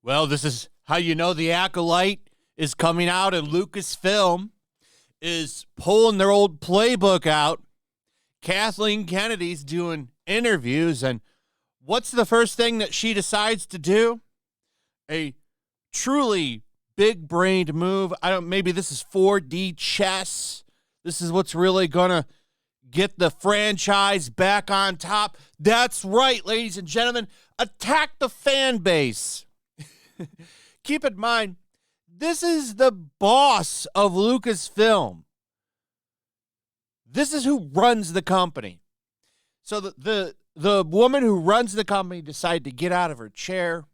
Well, this is how you know the Acolyte is coming out, and Lucasfilm is pulling their old playbook out. Kathleen Kennedy's doing interviews, and what's the first thing that she decides to do? A truly big-brained move. Maybe this is 4D chess. This is what's really going to get the franchise back on top. That's right, ladies and gentlemen. Attack the fan base. Keep in mind, this is the boss of Lucasfilm. This is who runs the company. So the woman who runs the company decided to get out of her chair,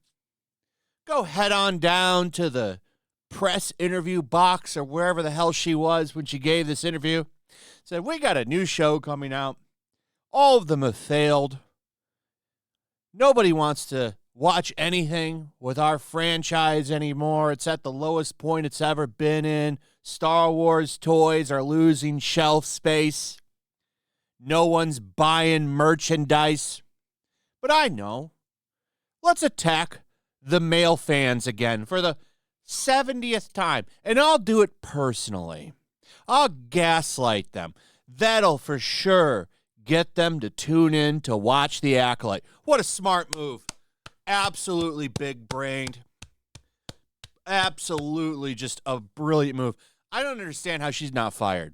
go head on down to the press interview box or wherever the hell she was when she gave this interview. Said, we got a new show coming out. All of them have failed. Nobody wants to watch anything with our franchise anymore. It's at the lowest point it's ever been in. Star Wars toys are losing shelf space. No one's buying merchandise. But I know. Let's attack the male fans again for the 70th time. And I'll do it personally. I'll gaslight them. That'll for sure get them to tune in to watch The Acolyte. What a smart move. Absolutely big-brained. Absolutely just a brilliant move. I don't understand how she's not fired.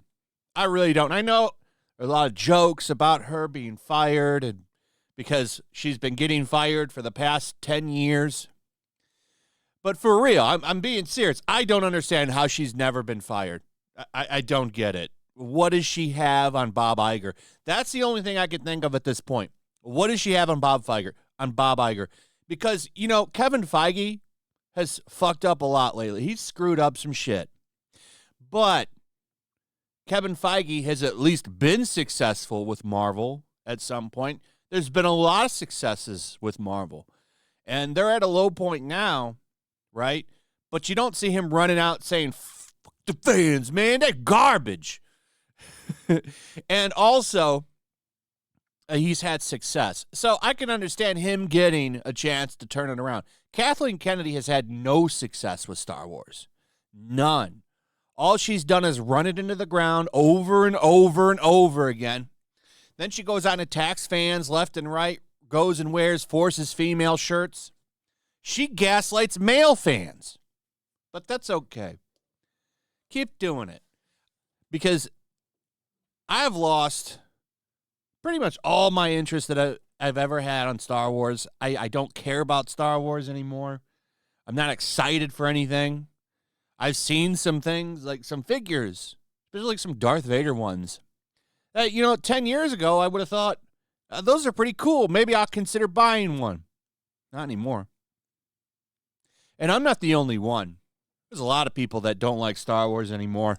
I really don't. I know there are a lot of jokes about her being fired and because she's been getting fired for the past 10 years. But for real, I'm being serious. I don't understand how she's never been fired. I don't get it. What does she have on Bob Iger? That's the only thing I can think of at this point. What does she have on Bob Iger? Because, you know, Kevin Feige has fucked up a lot lately. He's screwed up some shit. But Kevin Feige has at least been successful with Marvel at some point. There's been a lot of successes with Marvel. And they're at a low point now, right? But you don't see him running out saying, fuck the fans, man, they're garbage. And also, he's had success. So I can understand him getting a chance to turn it around. Kathleen Kennedy has had no success with Star Wars. None. All she's done is run it into the ground over and over and over again. Then she goes out and attacks fans left and right, goes and forces female shirts. She gaslights male fans. But that's okay. Keep doing it. Because I've lost pretty much all my interest that I've ever had on Star Wars. I don't care about Star Wars anymore. I'm not excited for anything. I've seen some things, like some figures, especially like some Darth Vader ones. 10 years ago, I would have thought, those are pretty cool. Maybe I'll consider buying one. Not anymore. And I'm not the only one. There's a lot of people that don't like Star Wars anymore.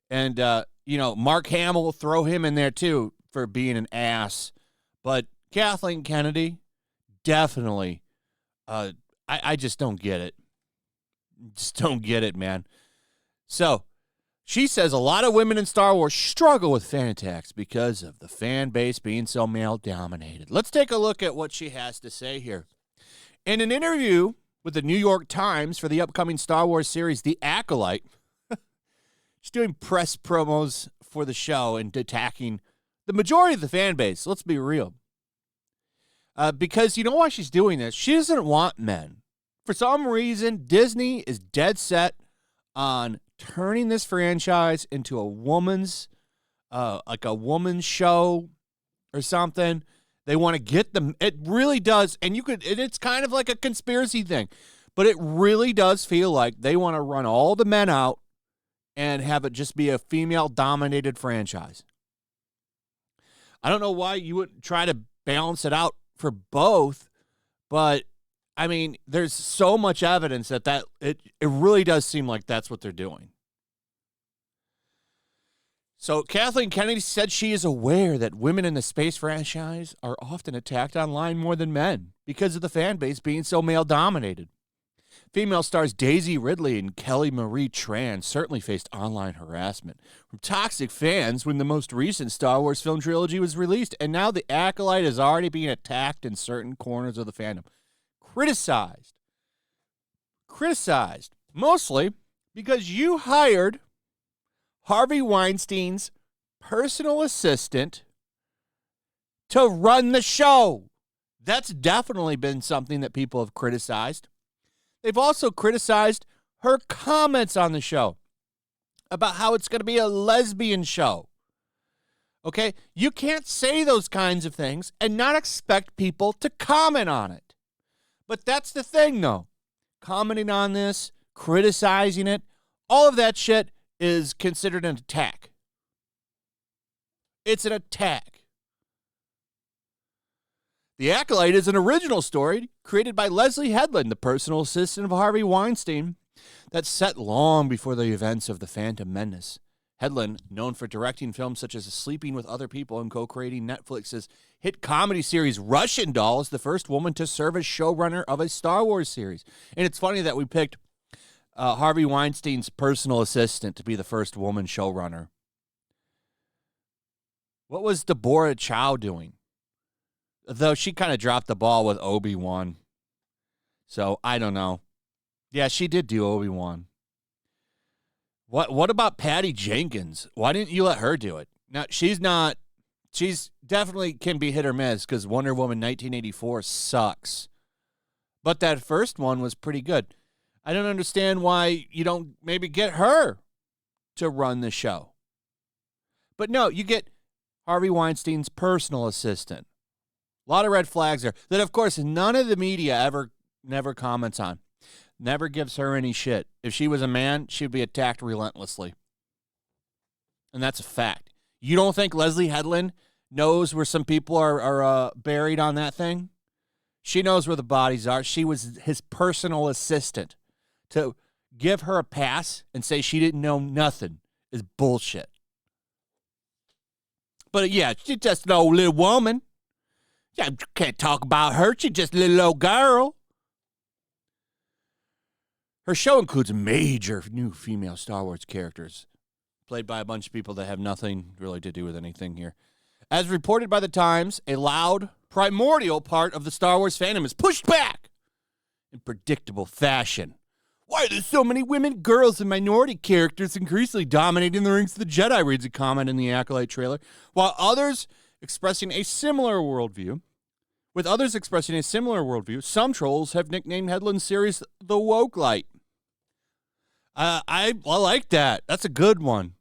And, Mark Hamill, throw him in there too for being an ass. But Kathleen Kennedy, definitely, I just don't get it. Just don't get it, man. So, she says a lot of women in Star Wars struggle with fan attacks because of the fan base being so male-dominated. Let's take a look at what she has to say here. In an interview with the New York Times for the upcoming Star Wars series, The Acolyte, she's doing press promos for the show and attacking the majority of the fan base. Let's be real. Because you know why she's doing this? She doesn't want men. For some reason, Disney is dead set on turning this franchise into a woman's show or something. They want to get them. It really does. And it's kind of like a conspiracy thing, but it really does feel like they want to run all the men out and have it just be a female-dominated franchise. I don't know why you wouldn't try to balance it out for both, but I mean, there's so much evidence that it really does seem like that's what they're doing. So Kathleen Kennedy said she is aware that women in the space franchise are often attacked online more than men because of the fan base being so male-dominated. Female stars Daisy Ridley and Kelly Marie Tran certainly faced online harassment from toxic fans when the most recent Star Wars film trilogy was released, and now the Acolyte is already being attacked in certain corners of the fandom. Criticized, mostly because you hired Harvey Weinstein's personal assistant to run the show. That's definitely been something that people have criticized. They've also criticized her comments on the show about how it's going to be a lesbian show. Okay? You can't say those kinds of things and not expect people to comment on it. But that's the thing, though. Commenting on this, criticizing it, all of that shit is considered an attack. It's an attack. The Acolyte is an original story created by Leslie Headland, the personal assistant of Harvey Weinstein, that's set long before the events of The Phantom Menace. Headland, known for directing films such as Sleeping with Other People and co-creating Netflix's hit comedy series Russian Doll, is the first woman to serve as showrunner of a Star Wars series. And it's funny that we picked Harvey Weinstein's personal assistant to be the first woman showrunner. What was Deborah Chow doing? Though she kind of dropped the ball with Obi-Wan. So, I don't know. Yeah, she did do Obi-Wan. What about Patty Jenkins? Why didn't you let her do it? Now, she's definitely can be hit or miss because Wonder Woman 1984 sucks. But that first one was pretty good. I don't understand why you don't maybe get her to run the show. But no, you get Harvey Weinstein's personal assistant. A lot of red flags there that, of course, none of the media never comments on. Never gives her any shit. If she was a man, she'd be attacked relentlessly. And that's a fact. You don't think Leslie Headland knows where some people are buried on that thing? She knows where the bodies are. She was his personal assistant. To give her a pass and say she didn't know nothing is bullshit. But yeah, she's just an old little woman. Yeah, you can't talk about her. She's just a little old girl. Her show includes major new female Star Wars characters, played by a bunch of people that have nothing really to do with anything here. As reported by The Times, a loud, primordial part of the Star Wars fandom is pushed back in predictable fashion. Why are there so many women, girls, and minority characters increasingly dominating the ranks of the Jedi, reads a comment in the Acolyte trailer, while others expressing a similar worldview. Some trolls have nicknamed Headland's series the Woke Light. I like that. That's a good one.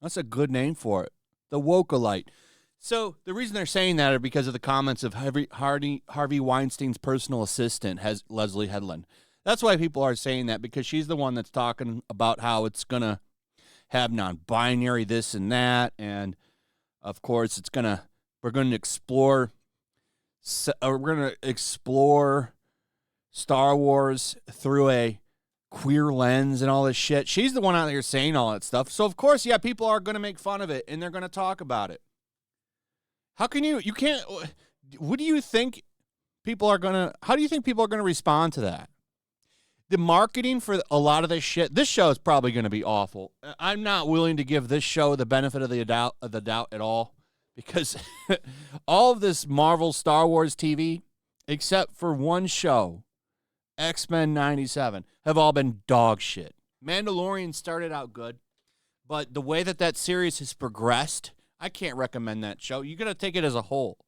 That's a good name for it. The Woke-a-Light. So the reason they're saying that are because of the comments of Harvey Weinstein's personal assistant, Leslie Headland. That's why people are saying that, because she's the one that's talking about how it's going to have non-binary this and that. And, of course, we're going to explore Star Wars through a queer lens and all this shit. She's the one out there saying all that stuff. So, of course, yeah, people are going to make fun of it, and they're going to talk about it. How can you can't, what do you think how do you think people are going to respond to that? The marketing for a lot of this shit, this show is probably going to be awful. I'm not willing to give this show the benefit of the doubt at all, because all of this Marvel Star Wars TV, except for one show, X-Men 97, have all been dog shit. Mandalorian started out good, but the way that series has progressed, I can't recommend that show. You got to take it as a whole.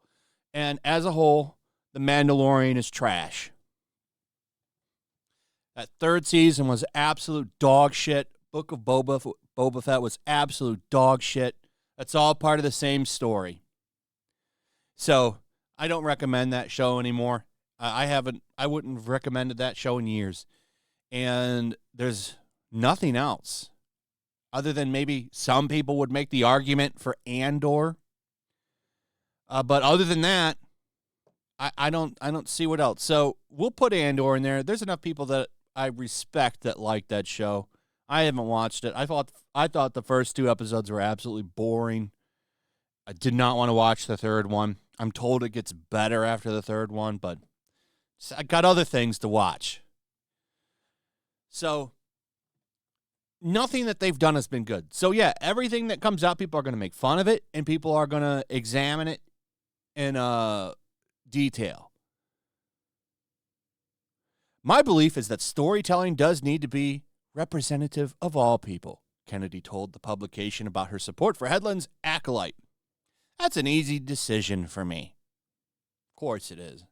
And as a whole, The Mandalorian is trash. That third season was absolute dog shit. Book of Boba Fett was absolute dog shit. That's all part of the same story. So I don't recommend that show anymore. I wouldn't have recommended that show in years. And there's nothing else other than maybe some people would make the argument for Andor. But other than that, I don't see what else. So we'll put Andor in there. There's enough people that I respect that like that show. I haven't watched it. I thought the first two episodes were absolutely boring. I did not want to watch the third one. I'm told it gets better after the third one, but I got other things to watch. So nothing that they've done has been good. So yeah, everything that comes out, people are going to make fun of it, and people are going to examine it in detail. My belief is that storytelling does need to be representative of all people, Kennedy told the publication about her support for Headland's Acolyte. That's an easy decision for me. Of course it is.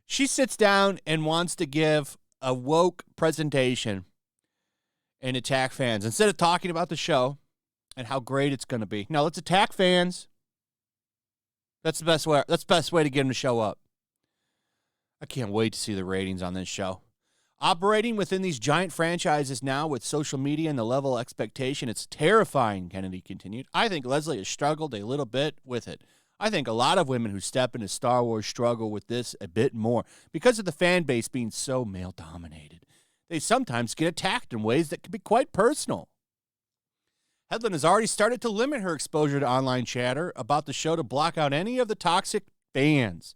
She sits down and wants to give a woke presentation and attack fans. Instead of talking about the show and how great it's going to be. No, let's attack fans. That's the best way. That's the best way to get them to show up. I can't wait to see the ratings on this show. Operating within these giant franchises now with social media and the level of expectation, it's terrifying, Kennedy continued. I think Leslie has struggled a little bit with it. I think a lot of women who step into Star Wars struggle with this a bit more because of the fan base being so male-dominated. They sometimes get attacked in ways that can be quite personal. Headland has already started to limit her exposure to online chatter about the show to block out any of the toxic fans.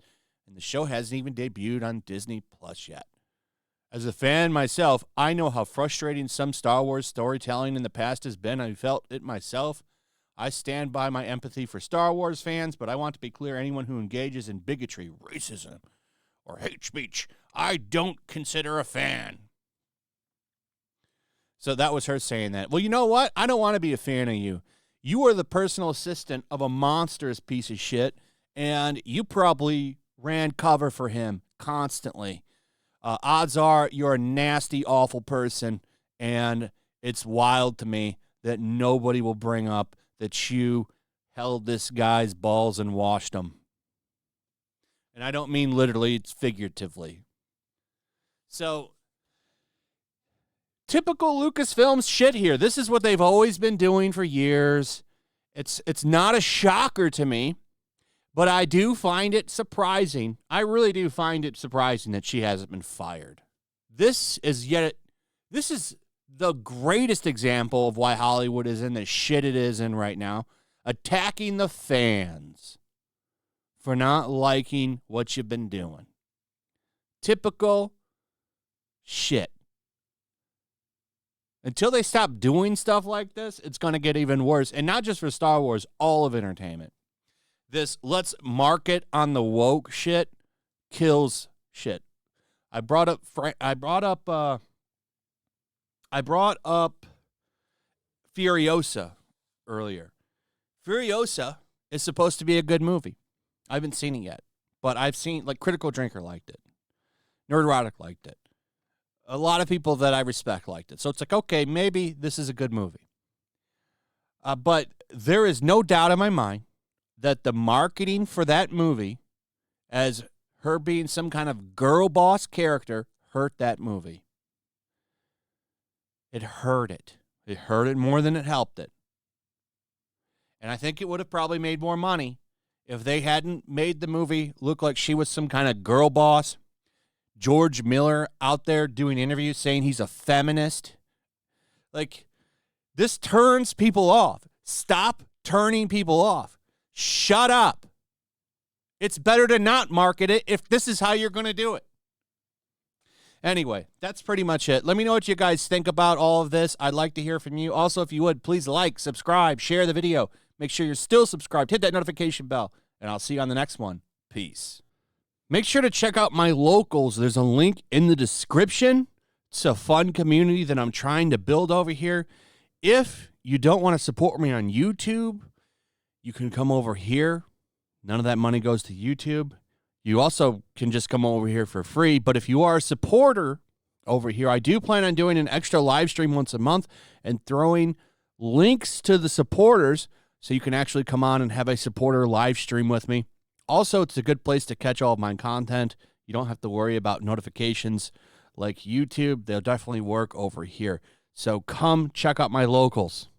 And the show hasn't even debuted on Disney Plus yet. As a fan myself, I know how frustrating some Star Wars storytelling in the past has been. I felt it myself. I stand by my empathy for Star Wars fans, but I want to be clear, anyone who engages in bigotry, racism, or hate speech, I don't consider a fan. So that was her saying that. Well, you know what? I don't want to be a fan of you. You are the personal assistant of a monstrous piece of shit, and you probably ran cover for him constantly. Odds are you're a nasty, awful person, and it's wild to me that nobody will bring up that you held this guy's balls and washed them. And I don't mean literally, it's figuratively. So, typical Lucasfilm shit here. This is what they've always been doing for years. It's not a shocker to me. But I do find it surprising. I really do find it surprising that she hasn't been fired. This is the greatest example of why Hollywood is in the shit it is in right now. Attacking the fans for not liking what you've been doing. Typical shit. Until they stop doing stuff like this, it's going to get even worse. And not just for Star Wars, all of entertainment. This let's market on the woke shit kills shit. I brought up Furiosa earlier. Furiosa is supposed to be a good movie. I haven't seen it yet, but I've seen, like, Critical Drinker liked it. Nerdotic liked it. A lot of people that I respect liked it. So it's like, okay, maybe this is a good movie. But there is no doubt in my mind that the marketing for that movie, as her being some kind of girl boss character, hurt that movie. It hurt it. It hurt it more than it helped it. And I think it would have probably made more money if they hadn't made the movie look like she was some kind of girl boss. George Miller out there doing interviews saying he's a feminist. Like, this turns people off. Stop turning people off. Shut up. It's better to not market it if this is how you're going to do it. Anyway, that's pretty much it. Let me know what you guys think about all of this. I'd like to hear from you. Also, if you would, please like, subscribe, share the video. Make sure you're still subscribed. Hit that notification bell, and I'll see you on the next one. Peace. Make sure to check out my locals. There's a link in the description. It's a fun community that I'm trying to build over here. If you don't want to support me on YouTube, you can come over here. None of that money goes to YouTube. You also can just come over here for free. But if you are a supporter over here, I do plan on doing an extra live stream once a month and throwing links to the supporters so you can actually come on and have a supporter live stream with me. Also, it's a good place to catch all of my content. You don't have to worry about notifications like YouTube. They'll definitely work over here. So come check out my locals.